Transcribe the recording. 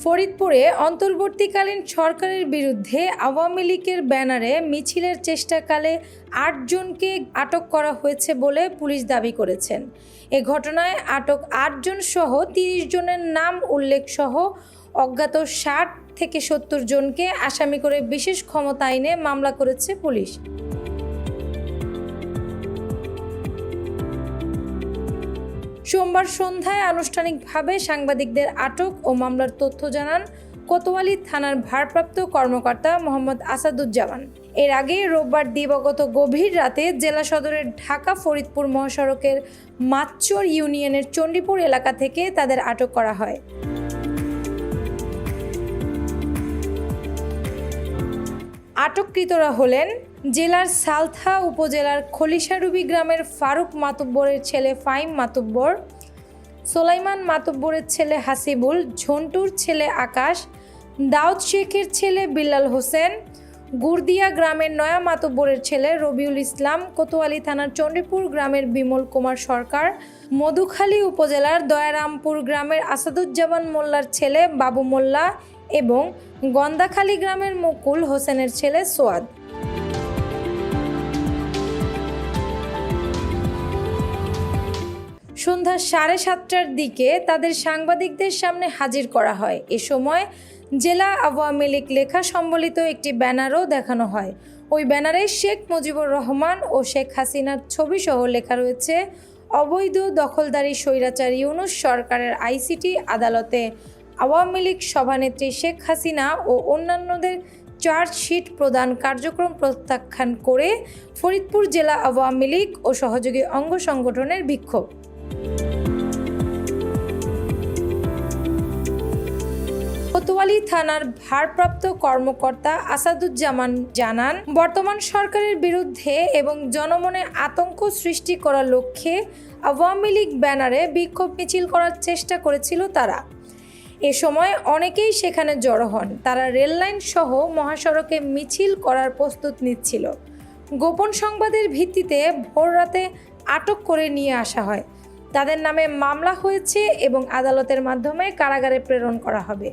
ফরিদপুরে অন্তর্বর্তীকালীন সরকারের বিরুদ্ধে আওয়ামী লীগের ব্যানারে মিছিলের চেষ্টাকালে ৮ জনকে আটক করা হয়েছে বলে পুলিশ দাবি করেছেন। এ ঘটনায় আটক ৮ জন সহ ৩০ জনের নাম উল্লেখ সহ অজ্ঞাত ৬০ থেকে ৭০ জনকে আসামি করে বিশেষ ক্ষমতা আইনে মামলা করেছে পুলিশ। সোমবার সন্ধ্যায় আনুষ্ঠানিকভাবে সাংবাদিকদের আটক ও মামলার তথ্য জানান কোতোয়ালী থানার ভারপ্রাপ্ত কর্মকর্তা মোহাম্মদ আসাদুজ্জামান। এর আগে রোববার দিবাগত গভীর রাতে জেলা সদরের ঢাকা ফরিদপুর মহাসড়কের মাচ্চর ইউনিয়নের চণ্ডীপুর এলাকা থেকে তাদের আটক করা হয়। আটককৃতরা হলেন জেলার সালথা উপজেলার খলিশারুবি গ্রামের ফারুক মাতুব্বরের ছেলে ফাহিম মাতুব্বর, সোলাইমান মাতুব্বরের ছেলে হাসিবুল, ঝন্টুর ছেলে আকাশ, দাউদ শেখের ছেলে বিল্লাল হোসেন, গুরদিয়া গ্রামের নয়া মাতুব্বরের ছেলে রবিউল ইসলাম, কোতোয়ালী থানার চণ্ডীপুর গ্রামের বিমল কুমার সরকার, মধুখালী উপজেলার দয়ারামপুর গ্রামের আসাদুজ্জামান মোল্লার ছেলে বাবু মোল্লা এবং গন্দাখালী গ্রামের মুকুল হোসেনের ছেলে সোয়াদ। সন্ধ্যা 7:30টার দিকে তাদের সাংবাদিকদের সামনে হাজির করা হয়। এ সময় জেলা আওয়ামী লীগ লেখা সম্বলিত একটি ব্যানারও দেখানো হয়। ওই ব্যানারে শেখ মুজিবুর রহমান ও শেখ হাসিনার ছবি সহ লেখা রয়েছে, অবৈধ দখলদারি স্বৈরাচার ইউনূস সরকারের আইসিটি আদালতে আওয়ামী লীগ সভানেত্রী শেখ হাসিনা ও অন্যান্যদের চার্জশিট প্রদান কার্যক্রম প্রত্যাখ্যান করে ফরিদপুর জেলা আওয়ামী লীগ ও সহযোগী অঙ্গ সংগঠনের বিক্ষোভ। কোতোয়ালী থানার ভারপ্রাপ্ত কর্মকর্তা আসাদুজ্জামান জানান, বর্তমান সরকারের বিরুদ্ধে এবং জনমনে আতঙ্ক সৃষ্টি করার লক্ষ্যে আওয়ামী লীগ ব্যানারে বিক্ষোভ মিছিল করার চেষ্টা করেছিল তারা। এ সময় অনেকেই সেখানে জড়ো হন। তারা রেললাইন সহ মহাসড়কে মিছিল করার প্রস্তুত নিচ্ছিল। গোপন সংবাদের ভিত্তিতে ভোররাতে আটক করে নিয়ে আসা হয়। তাদের নামে মামলা হয়েছে এবং আদালতের মাধ্যমে কারাগারে প্রেরণ করা হবে।